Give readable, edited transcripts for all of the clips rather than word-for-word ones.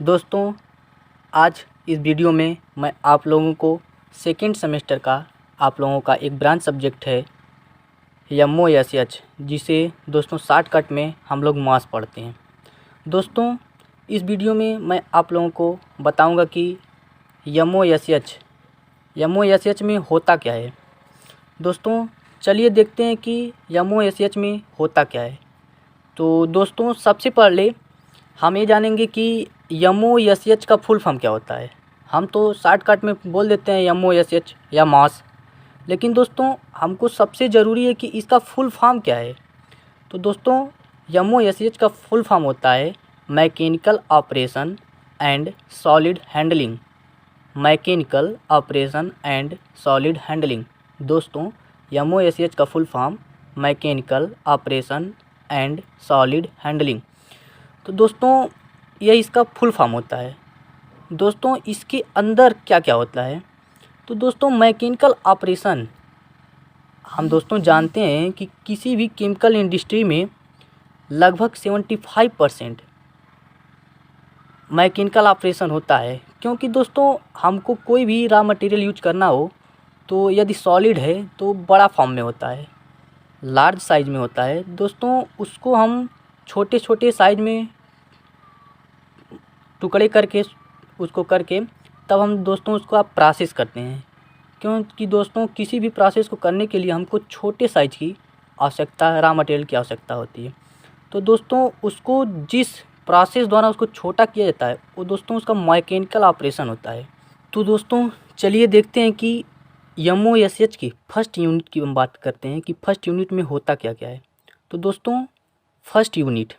दोस्तों, आज इस वीडियो में मैं आप लोगों को सेकेंड सेमेस्टर का आप लोगों का एक ब्रांच सब्जेक्ट है MOSH, जिसे दोस्तों शॉर्टकट में हम लोग मास पढ़ते हैं। दोस्तों, इस वीडियो में मैं आप लोगों को बताऊंगा कि MOSH में होता क्या है। दोस्तों, चलिए देखते हैं कि MOSH में होता क्या है। तो दोस्तों, सबसे पहले हम ये जानेंगे कि MOSH का फुल फॉर्म क्या होता है। हम तो शॉर्टकट में बोल देते हैं MOSH या मास, लेकिन दोस्तों हमको सबसे ज़रूरी है कि इसका फुल फॉर्म क्या है। तो दोस्तों, MOSH का फुल फॉर्म होता है mechanical operation and solid handling. Mechanical operation and solid handling. दोस्तों, MOSH का full form mechanical operation and solid handling. तो दोस्तों, यह इसका फुल फॉर्म होता है। दोस्तों, इसके अंदर क्या क्या होता है। तो दोस्तों, मैकेनिकल ऑपरेशन हम दोस्तों जानते हैं कि किसी भी केमिकल इंडस्ट्री में लगभग 75% मैकेनिकल ऑपरेशन होता है, क्योंकि दोस्तों हमको कोई भी रॉ मटेरियल यूज करना हो तो यदि सॉलिड है तो बड़ा फॉर्म में होता है, लार्ज साइज में होता है। दोस्तों, उसको हम छोटे छोटे साइज में टुकड़े करके उसको करके तब हम दोस्तों उसको आप प्रोसेस करते हैं, क्योंकि दोस्तों किसी भी प्रोसेस को करने के लिए हमको छोटे साइज की आवश्यकता, रॉ मटेरियल की आवश्यकता होती है। तो दोस्तों, उसको जिस प्रोसेस द्वारा उसको छोटा किया जाता है वो दोस्तों उसका मैकेनिकल ऑपरेशन होता है। तो दोस्तों, चलिए देखते हैं कि MOSH की फर्स्ट यूनिट की हम बात करते हैं कि फर्स्ट यूनिट में होता क्या क्या है। तो दोस्तों, फर्स्ट यूनिट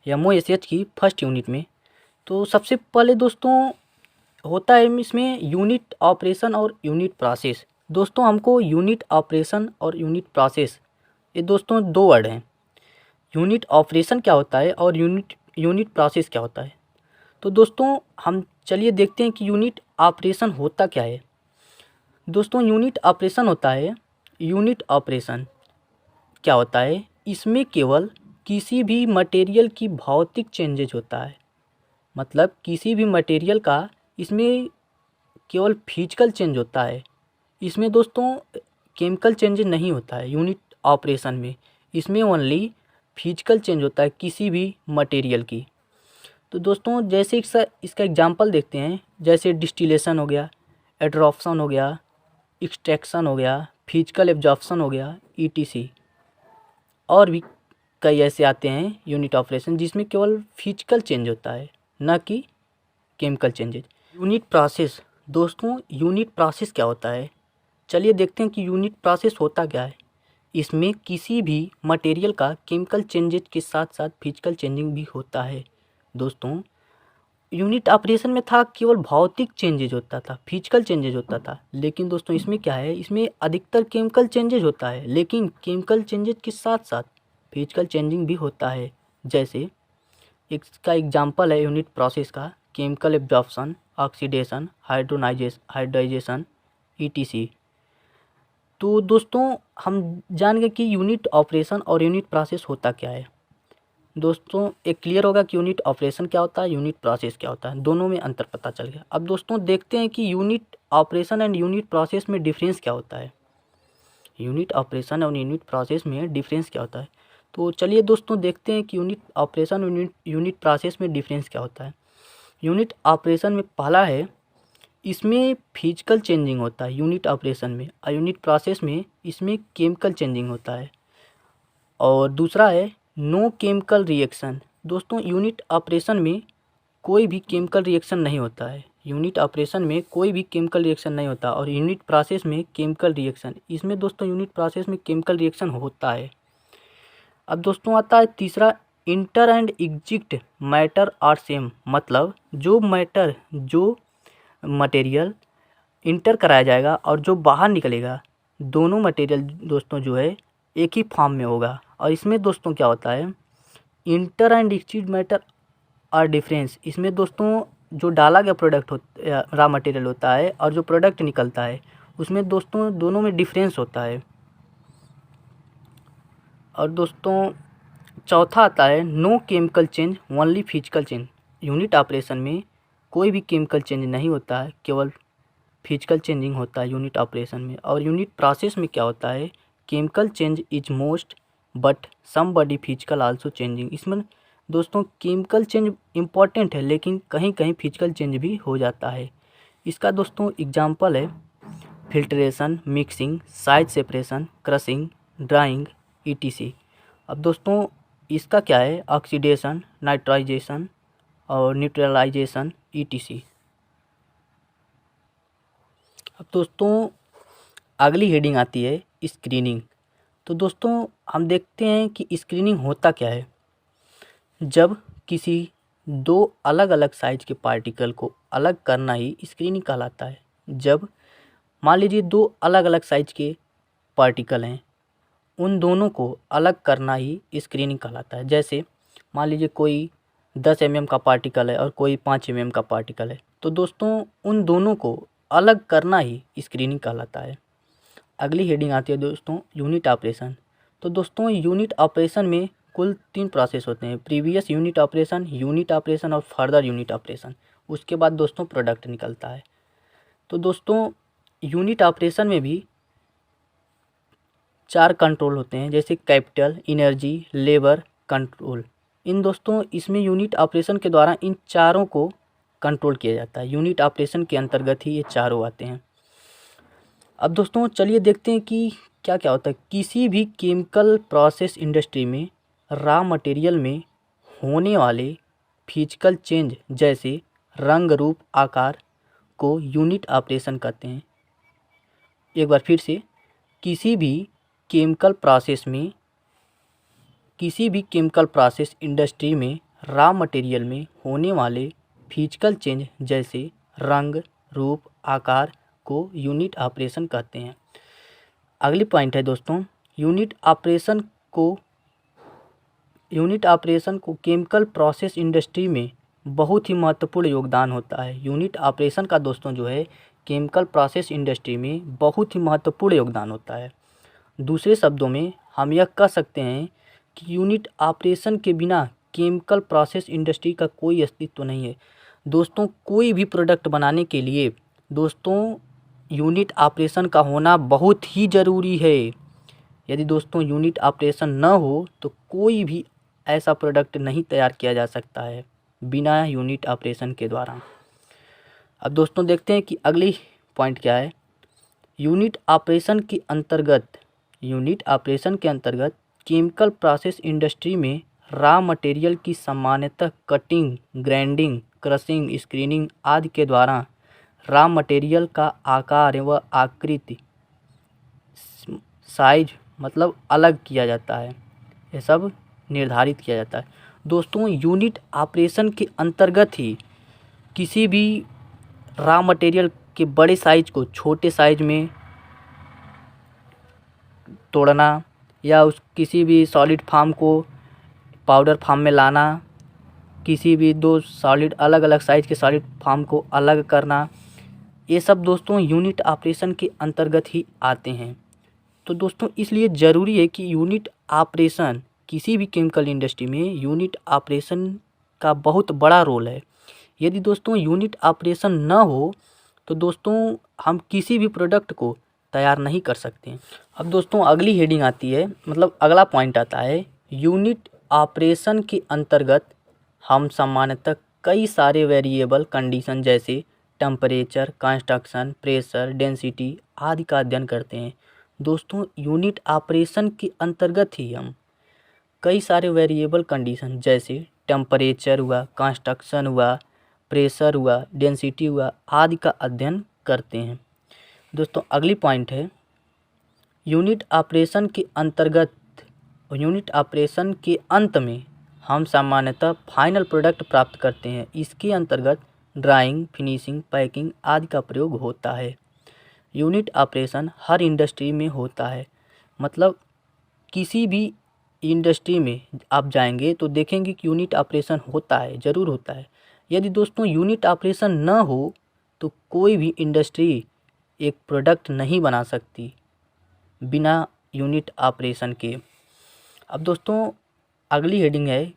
MOSH की फर्स्ट यूनिट में तो सबसे पहले दोस्तों होता है इसमें यूनिट ऑपरेशन और यूनिट प्रोसेस। दोस्तों, हमको यूनिट ऑपरेशन और यूनिट प्रोसेस, ये दोस्तों दो वर्ड हैं। यूनिट ऑपरेशन क्या होता है और यूनिट प्रोसेस क्या होता है। तो दोस्तों, हम चलिए देखते हैं कि यूनिट ऑपरेशन होता क्या है। दोस्तों, यूनिट ऑपरेशन होता है, यूनिट ऑपरेशन क्या होता है, इसमें केवल किसी भी मटेरियल की भौतिक चेंजेज होता है। मतलब किसी भी मटेरियल का इसमें केवल फिजिकल चेंज होता है। इसमें दोस्तों केमिकल चेंज नहीं होता है यूनिट ऑपरेशन में। इसमें ओनली फिजिकल चेंज होता है किसी भी मटेरियल की। तो दोस्तों, जैसे इसका एग्जांपल देखते हैं, जैसे डिस्टिलेशन हो गया, एड्सॉर्प्शन हो गया, एक्सट्रैक्शन हो गया, फिजिकल एब्जॉर्प्शन हो गया, ETC। और भी कई ऐसे आते हैं यूनिट ऑपरेशन जिसमें केवल फिजिकल चेंज होता है, न कि केमिकल चेंजेज। Unit process. दोस्तों, यूनिट प्रोसेस क्या होता है, चलिए देखते हैं कि यूनिट प्रोसेस होता क्या है। इसमें किसी भी मटेरियल का केमिकल चेंजेज के साथ साथ फिजिकल चेंजिंग भी होता है। दोस्तों, यूनिट ऑपरेशन में था केवल भौतिक चेंजेज होता था, फिजिकल चेंजेज होता था, लेकिन दोस्तों इसमें क्या है, इसमें अधिकतर केमिकल चेंजेज होता है, लेकिन केमिकल चेंजेज के साथ साथ फिजिकल चेंजिंग भी होता है। जैसे इसका एग्जांपल है यूनिट प्रोसेस का केमिकल एब्जॉर्प्शन, ऑक्सीडेशन, हाइड्राइजेशन, ETC। तो दोस्तों, हम जान गए कि यूनिट ऑपरेशन और यूनिट प्रोसेस होता क्या है। दोस्तों, एक क्लियर होगा कि यूनिट ऑपरेशन क्या होता है, यूनिट प्रोसेस क्या होता है, दोनों में अंतर पता चल गया। अब दोस्तों देखते हैं कि unit operation and unit process में डिफरेंस क्या होता है। यूनिट ऑपरेशन और यूनिट प्रोसेस में डिफरेंस क्या होता है। तो चलिए दोस्तों देखते हैं कि यूनिट ऑपरेशन और यूनिट प्रोसेस में डिफरेंस क्या होता है। यूनिट ऑपरेशन में पहला है, इसमें फिजिकल चेंजिंग होता है यूनिट ऑपरेशन में, और यूनिट प्रोसेस में इसमें केमिकल चेंजिंग होता है। और दूसरा है नो केमिकल रिएक्शन। दोस्तों, यूनिट ऑपरेशन में कोई भी केमिकल रिएक्शन नहीं होता है, यूनिट ऑपरेशन में कोई भी केमिकल रिएक्शन नहीं होता। और यूनिट प्रोसेस में केमिकल रिएक्शन, इसमें दोस्तों यूनिट प्रोसेस में केमिकल रिएक्शन होता है। अब दोस्तों आता है तीसरा, enter and exit matter are same. मतलब जो मटेरियल इंटर कराया जाएगा और जो बाहर निकलेगा, दोनों मटेरियल दोस्तों जो है एक ही फॉर्म में होगा। और इसमें दोस्तों क्या होता है, enter and exit matter are difference. इसमें दोस्तों जो डाला गया प्रोडक्ट रॉ मटेरियल होता है और जो प्रोडक्ट निकलता है उसमें दोस्तों दोनों में डिफरेंस होता है। और दोस्तों चौथा आता है no chemical change only physical change. Unit operation में कोई भी केमिकल चेंज नहीं होता है, केवल फिजिकल चेंजिंग होता है यूनिट ऑपरेशन में। और यूनिट प्रोसेस में क्या होता है, chemical change is most but some body physical also changing. इसमें दोस्तों केमिकल चेंज इम्पॉर्टेंट है, लेकिन कहीं कहीं फिजिकल चेंज भी हो जाता है। इसका दोस्तों एग्जाम्पल है filtration, mixing, size separation, crushing, drawing, etc. अब दोस्तों इसका क्या है, ऑक्सीडेशन, नाइट्राइजेशन और न्यूट्रलाइजेशन, ईटीसी। अब दोस्तों अगली हेडिंग आती है स्क्रीनिंग। तो दोस्तों हम देखते हैं कि स्क्रीनिंग होता क्या है। जब किसी दो अलग अलग साइज के पार्टिकल को अलग करना ही स्क्रीनिंग कहलाता है। जब मान लीजिए दो अलग अलग साइज के पार्टिकल हैं, उन दोनों को अलग करना ही स्क्रीनिंग कहलाता है। जैसे मान लीजिए कोई 10 mm का पार्टिकल है और कोई 5 mm का पार्टिकल है, तो दोस्तों उन दोनों को अलग करना ही स्क्रीनिंग कहलाता है। अगली हेडिंग आती है दोस्तों यूनिट ऑपरेशन। तो दोस्तों यूनिट ऑपरेशन में कुल 3 प्रोसेस होते हैं, प्रीवियस यूनिट ऑपरेशन और फर्दर यूनिट ऑपरेशन। उसके बाद दोस्तों प्रोडक्ट निकलता है। तो दोस्तों यूनिट ऑपरेशन में भी 4 कंट्रोल होते हैं, जैसे कैपिटल, एनर्जी, लेबर, कंट्रोल। दोस्तों इसमें यूनिट ऑपरेशन के द्वारा इन चारों को कंट्रोल किया जाता है। यूनिट ऑपरेशन के अंतर्गत ही ये चारों आते हैं। अब दोस्तों चलिए देखते हैं कि क्या क्या होता है। किसी भी केमिकल प्रोसेस इंडस्ट्री में रॉ मटेरियल में होने वाले फिजिकल चेंज जैसे रंग, रूप, आकार को यूनिट ऑपरेशन कहते हैं। एक बार फिर से, किसी भी केमिकल प्रोसेस इंडस्ट्री में रॉ मटेरियल में होने वाले फिजिकल चेंज जैसे रंग, रूप, आकार को यूनिट ऑपरेशन कहते हैं। अगली पॉइंट है दोस्तों, यूनिट ऑपरेशन को केमिकल प्रोसेस इंडस्ट्री में बहुत ही महत्वपूर्ण योगदान होता है। यूनिट ऑपरेशन का दोस्तों जो है केमिकल प्रोसेस इंडस्ट्री में बहुत ही महत्वपूर्ण योगदान होता है। दूसरे शब्दों में हम यह कह सकते हैं कि यूनिट ऑपरेशन के बिना केमिकल प्रोसेस इंडस्ट्री का कोई अस्तित्व नहीं है। दोस्तों कोई भी प्रोडक्ट बनाने के लिए दोस्तों यूनिट ऑपरेशन का होना बहुत ही ज़रूरी है। यदि दोस्तों यूनिट ऑपरेशन न हो तो कोई भी ऐसा प्रोडक्ट नहीं तैयार किया जा सकता है बिना यूनिट ऑपरेशन के द्वारा। अब दोस्तों देखते हैं कि अगली पॉइंट क्या है। यूनिट ऑपरेशन के अंतर्गत केमिकल प्रोसेस इंडस्ट्री में रॉ मटेरियल की सामान्यतः कटिंग, ग्राइंडिंग, क्रशिंग, स्क्रीनिंग आदि के द्वारा रॉ मटेरियल का आकार व आकृति, साइज मतलब अलग किया जाता है। ये सब निर्धारित किया जाता है। दोस्तों यूनिट ऑपरेशन के अंतर्गत ही किसी भी रॉ मटेरियल के बड़े साइज को छोटे साइज में तोड़ना या किसी भी सॉलिड फॉर्म को पाउडर फॉर्म में लाना, किसी भी दो सॉलिड अलग अलग साइज के सॉलिड फॉर्म को अलग करना, ये सब दोस्तों यूनिट ऑपरेशन के अंतर्गत ही आते हैं। तो दोस्तों इसलिए ज़रूरी है कि यूनिट ऑपरेशन, किसी भी केमिकल इंडस्ट्री में यूनिट ऑपरेशन का बहुत बड़ा रोल है। यदि दोस्तों यूनिट ऑपरेशन न हो तो दोस्तों हम किसी भी प्रोडक्ट को तैयार नहीं कर सकते। अब दोस्तों अगली हेडिंग आती है, मतलब अगला पॉइंट आता है, यूनिट ऑपरेशन के अंतर्गत हम सामान्यतः कई सारे वेरिएबल कंडीशन जैसे टेम्परेचर, कंस्ट्रक्शन, प्रेशर, डेंसिटी आदि का अध्ययन करते हैं। दोस्तों यूनिट ऑपरेशन के अंतर्गत ही हम कई सारे वेरिएबल कंडीशन जैसे टेम्परेचर हुआ, कंस्ट्रक्शन हुआ, प्रेशर हुआ, डेंसिटी हुआ आदि का अध्ययन करते हैं। दोस्तों अगली पॉइंट है, यूनिट ऑपरेशन के अंत में हम सामान्यतः फाइनल प्रोडक्ट प्राप्त करते हैं। इसके अंतर्गत ड्राइंग, फिनिशिंग, पैकिंग आदि का प्रयोग होता है। यूनिट ऑपरेशन हर इंडस्ट्री में होता है, मतलब किसी भी इंडस्ट्री में आप जाएंगे तो देखेंगे कि यूनिट ऑपरेशन होता है, ज़रूर होता है। यदि दोस्तों यूनिट ऑपरेशन न हो तो कोई भी इंडस्ट्री एक प्रोडक्ट नहीं बना सकती बिना यूनिट ऑपरेशन के। अब दोस्तों अगली हेडिंग है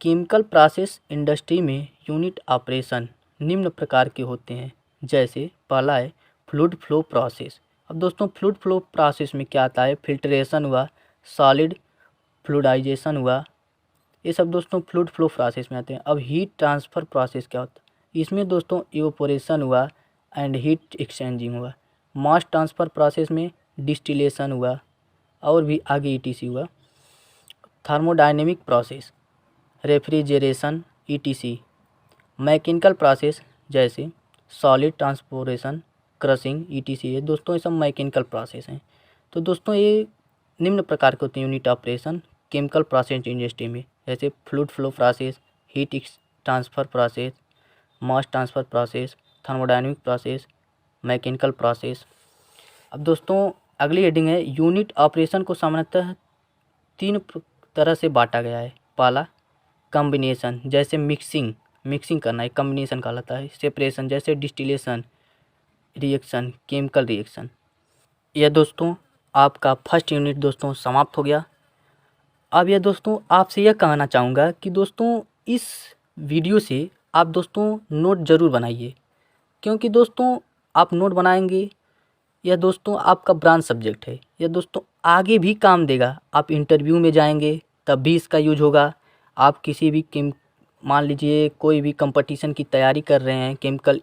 केमिकल प्रोसेस इंडस्ट्री में यूनिट ऑपरेशन निम्न प्रकार के होते हैं। जैसे पहला है फ्लूइड फ्लो प्रोसेस। अब दोस्तों फ्लूइड फ्लो प्रोसेस में क्या आता है, फिल्ट्रेशन हुआ, सॉलिड फ्लूइडाइजेशन हुआ, ये सब दोस्तों फ्लूइड फ्लो प्रोसेस में आते हैं। अब हीट ट्रांसफ़र प्रोसेस क्या होता है, इसमें दोस्तों इवेपोरेशन हुआ एंड हीट एक्सचेंजिंग हुआ। मास ट्रांसफ़र प्रोसेस में डिस्टिलेशन हुआ और भी आगे ईटीसी हुआ। Thermodynamic process, refrigeration etc. Mechanical process जैसे सॉलिड ट्रांसपोरेशन, क्रशिंग ईटीसी है दोस्तों, ये सब मैकेनिकल प्रोसेस हैं। तो दोस्तों ये निम्न प्रकार के होते हैं unit operation chemical process industry में, जैसे fluid flow process, heat transfer process, मास transfer process, thermodynamic process, mechanical process. अब दोस्तों अगली हेडिंग है यूनिट ऑपरेशन को सामान्यतः 3 तरह से बांटा गया है। पहला कॉम्बिनेशन, जैसे मिक्सिंग करना है, कॉम्बिनेशन कहलाता है। सेपरेशन, जैसे डिस्टिलेशन, रिएक्शन, केमिकल रिएक्शन। यह दोस्तों आपका फर्स्ट यूनिट दोस्तों समाप्त हो गया। अब यह दोस्तों आपसे यह कहना चाहूँगा कि दोस्तों इस वीडियो से आप दोस्तों नोट ज़रूर बनाइए, क्योंकि दोस्तों आप नोट बनाएंगे, यह दोस्तों आपका ब्रांच सब्जेक्ट है, यह दोस्तों आगे भी काम देगा। आप इंटरव्यू में जाएंगे तब भी इसका यूज होगा। आप किसी भी मान लीजिए कोई भी कंपटीशन की तैयारी कर रहे हैं, केमिकल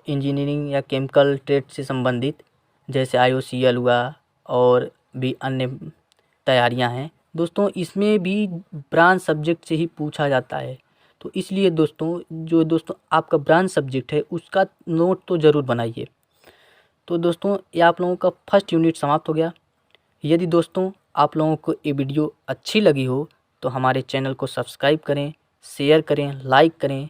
इंजीनियरिंग या केमिकल ट्रेड से संबंधित, जैसे IOCL हुआ और भी अन्य तैयारियां हैं दोस्तों, इसमें भी ब्रांच सब्जेक्ट से ही पूछा जाता है। तो इसलिए दोस्तों जो दोस्तों आपका ब्रांच सब्जेक्ट है उसका नोट तो ज़रूर बनाइए। तो दोस्तों ये आप लोगों का फर्स्ट यूनिट समाप्त हो गया। यदि दोस्तों आप लोगों को ये वीडियो अच्छी लगी हो तो हमारे चैनल को सब्सक्राइब करें, शेयर करें, लाइक करें